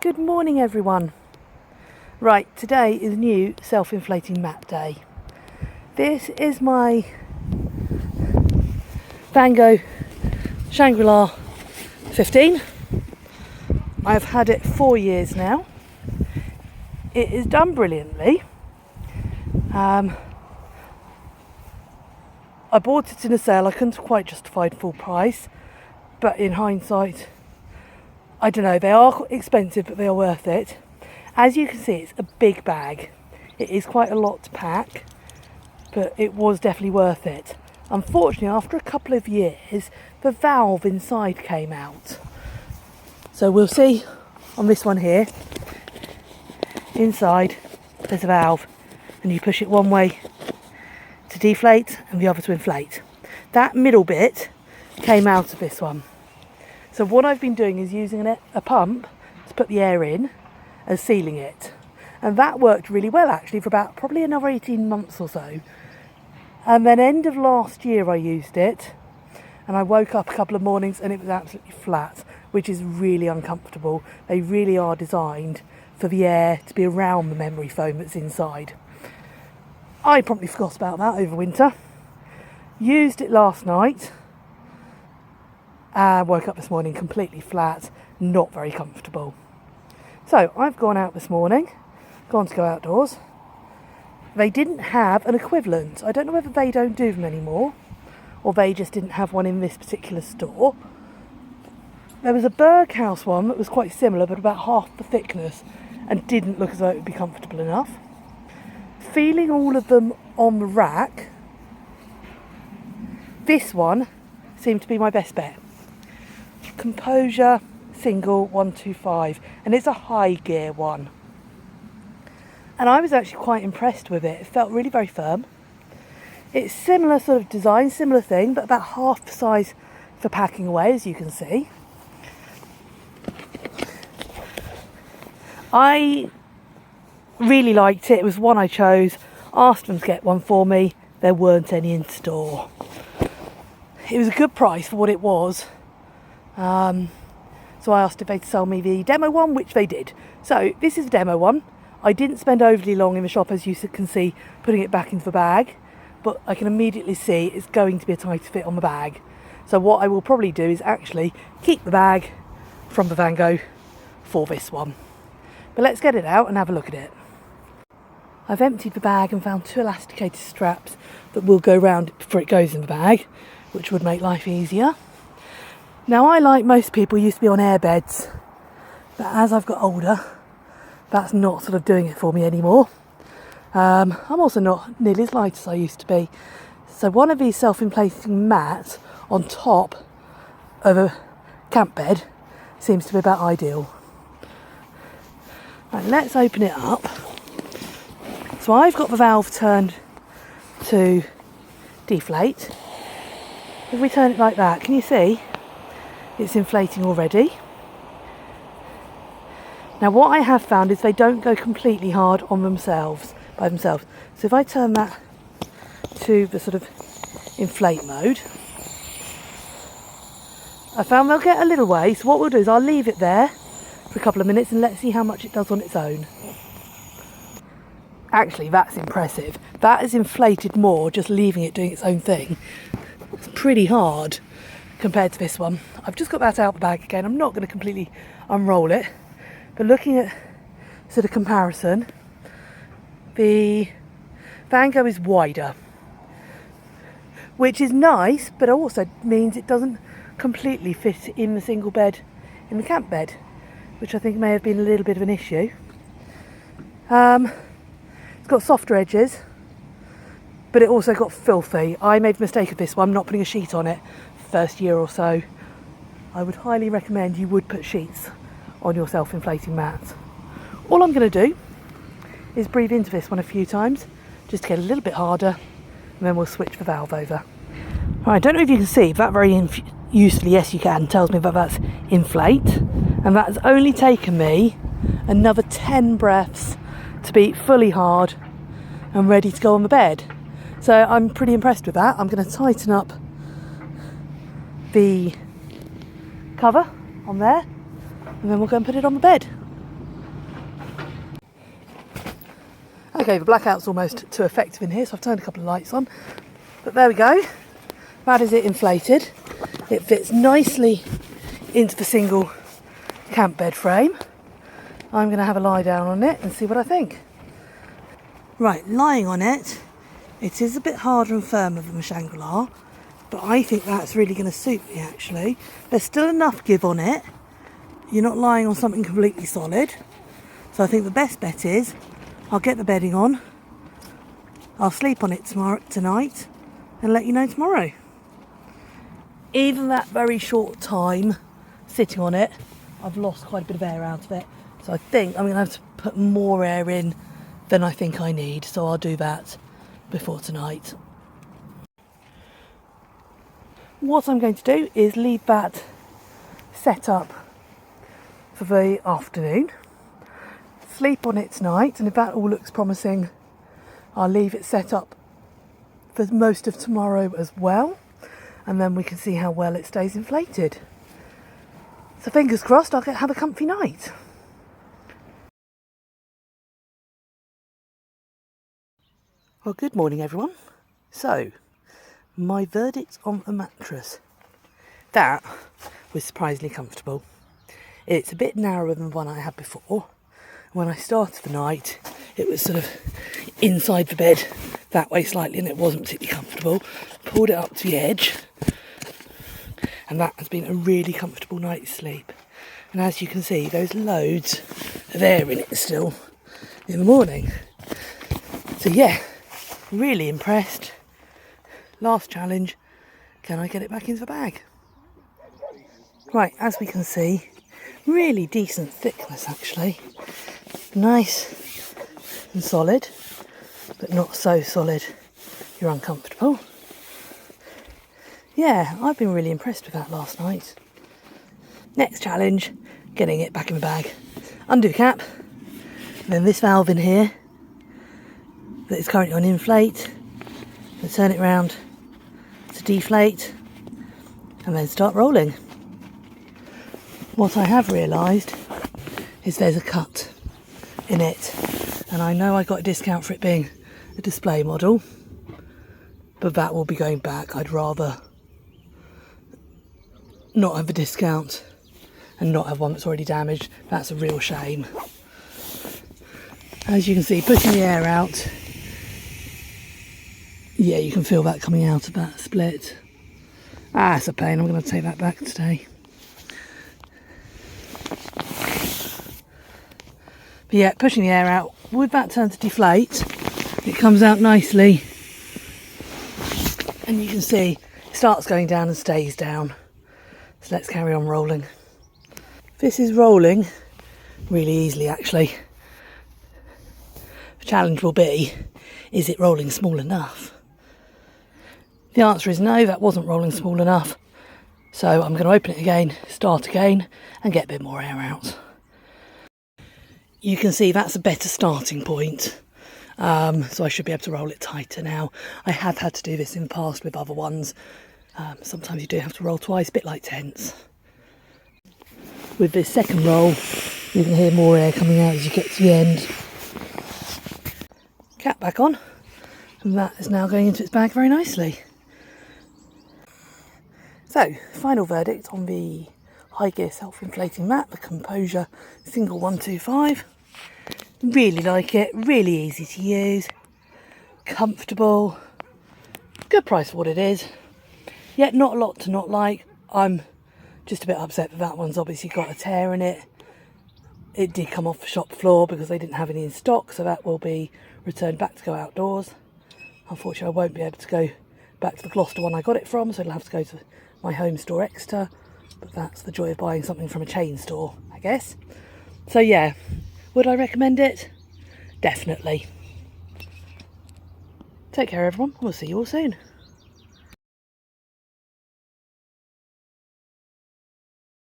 Good morning everyone. Right, today is new self-inflating mat day. This is my Vango Shangri 15. I've had it 4 years now. It is done brilliantly. I bought it in a sale. I couldn't quite justify full price, but in hindsight, I don't know, they are expensive, but they are worth it. As you can see, it's a big bag. It is quite a lot to pack, but it was definitely worth it. Unfortunately, after a couple of years, the valve inside came out. So we'll see on this one here, inside there's a valve, and you push it one way to deflate and the other to inflate. That middle bit came out of this one. So what I've been doing is using a pump to put the air in and sealing it. And that worked really well actually for about probably another 18 months or so. And then end of last year I used it, and I woke up a couple of mornings and it was absolutely flat, which is really uncomfortable. They really are designed for the air to be around the memory foam that's inside. I promptly forgot about that over winter. Used it last night. Woke up this morning completely flat, not very comfortable. So I've gone out this morning, gone to go outdoors. They didn't have an equivalent. I don't know whether they don't do them anymore, or they just didn't have one in this particular store. There was a Berghaus one that was quite similar, but about half the thickness, and didn't look as though it would be comfortable enough. Feeling all of them on the rack, this one seemed to be my best bet. Composure single 125, and it's a HiGear one, and I was actually quite impressed with it. It felt really very firm. It's similar sort of design, similar thing, but about half the size for packing away, as you can see. I really liked it. It was one I chose. Asked them to get one for me. There weren't any in store. It was a good price for what it was. So I asked if they'd sell me the demo one, which they did. So this is the demo one. I didn't spend overly long in the shop, as you can see, putting it back into the bag, but I can immediately see it's going to be a tighter fit on the bag. So what I will probably do is actually keep the bag from the Vango for this one. But let's get it out and have a look at it. I've emptied the bag and found 2 elasticated straps that will go round it before it goes in the bag, which would make life easier. Now, I, like most people, used to be on air beds, but as I've got older, that's not sort of doing it for me anymore. I'm also not nearly as light as I used to be. So one of these self-inflating mats on top of a camp bed seems to be about ideal. Right, let's open it up. So I've got the valve turned to deflate. If we turn it like that, can you see? It's inflating already. Now what I have found is they don't go completely hard on themselves, by themselves. So if I turn that to the sort of inflate mode, I found they'll get a little way. So what we'll do is I'll leave it there for a couple of minutes and let's see how much it does on its own. Actually, that's impressive. That is inflated more just leaving it doing its own thing. It's pretty hard compared to this one. I've just got that out the bag again. I'm not going to completely unroll it, but looking at sort of comparison, the Vango is wider, which is nice, but also means it doesn't completely fit in the single bed in the camp bed, which I think may have been a little bit of an issue. It's got softer edges, but it also got filthy. I made the mistake of this one, not putting a sheet on it first year or so. I would highly recommend you would put sheets on your self-inflating mats. All I'm going to do is breathe into this one a few times just to get a little bit harder, and then we'll switch the valve over. Right, I don't know if you can see that very usefully, yes you can, tells me that that's inflate, and that's only taken me another 10 breaths to be fully hard and ready to go on the bed. So I'm pretty impressed with that. I'm going to tighten up the cover on there, and then we'll go and put it on the bed. Okay, the blackout's almost too effective in here, so I've turned a couple of lights on. But there we go. That is it inflated. It fits nicely into the single camp bed frame. I'm going to have a lie down on it and see what I think. Right, lying on it, it is a bit harder and firmer than the Shangri-La, but I think that's really going to suit me actually. There's still enough give on it. You're not lying on something completely solid. So I think the best bet is I'll get the bedding on, I'll sleep on it tonight and let you know tomorrow. Even that very short time sitting on it, I've lost quite a bit of air out of it. So I think I'm going to have to put more air in than I think I need. So I'll do that before tonight. What I'm going to do is leave that set up for the afternoon, sleep on it tonight, and if that all looks promising, I'll leave it set up for most of tomorrow as well, and then we can see how well it stays inflated. So fingers crossed I'll have a comfy night. Well, good morning everyone. So, my verdict on the mattress. That was surprisingly comfortable. It's a bit narrower than the one I had before. When I started the night, it was sort of inside the bed that way slightly and it wasn't particularly comfortable. Pulled it up to the edge and that has been a really comfortable night's sleep. And as you can see, there's loads of air in it still in the morning. So yeah, really impressed. Last challenge, can I get it back into the bag? Right, as we can see, really decent thickness actually. Nice and solid, but not so solid you're uncomfortable. Yeah, I've been really impressed with that last night. Next challenge, getting it back in the bag. Undo cap, then this valve in here that is currently on inflate, and turn it round to deflate, and then start rolling. What I have realised is there's a cut in it, and I know I got a discount for it being a display model, but that will be going back. I'd rather not have a discount and not have one that's already damaged. That's a real shame. As you can see, pushing the air out, yeah, you can feel that coming out of that split. Ah, it's a pain. I'm going to take that back today. But yeah, pushing the air out, with that turn to deflate, it comes out nicely. And you can see it starts going down and stays down. So let's carry on rolling. This is rolling really easily actually. The challenge will be, is it rolling small enough? The answer is no, that wasn't rolling small enough. So I'm going to open it again, start again, and get a bit more air out. You can see that's a better starting point. So I should be able to roll it tighter now. I have had to do this in the past with other ones. Sometimes you do have to roll twice, a bit like tents. With this second roll, you can hear more air coming out as you get to the end. Cap back on, and that is now going into its bag very nicely. So, final verdict on the HiGear self-inflating mat, the Composure single 125. Really like it, really easy to use, comfortable, good price for what it is. Yet not a lot to not like. I'm just a bit upset that that one's obviously got a tear in it. It did come off the shop floor because they didn't have any in stock, so that will be returned back to go outdoors. Unfortunately, I won't be able to go back to the Gloucester one I got it from, so it'll have to go to my home store Exeter. But that's the joy of buying something from a chain store, I guess. So yeah, would I recommend it? Definitely. Take care everyone, we'll see you all soon.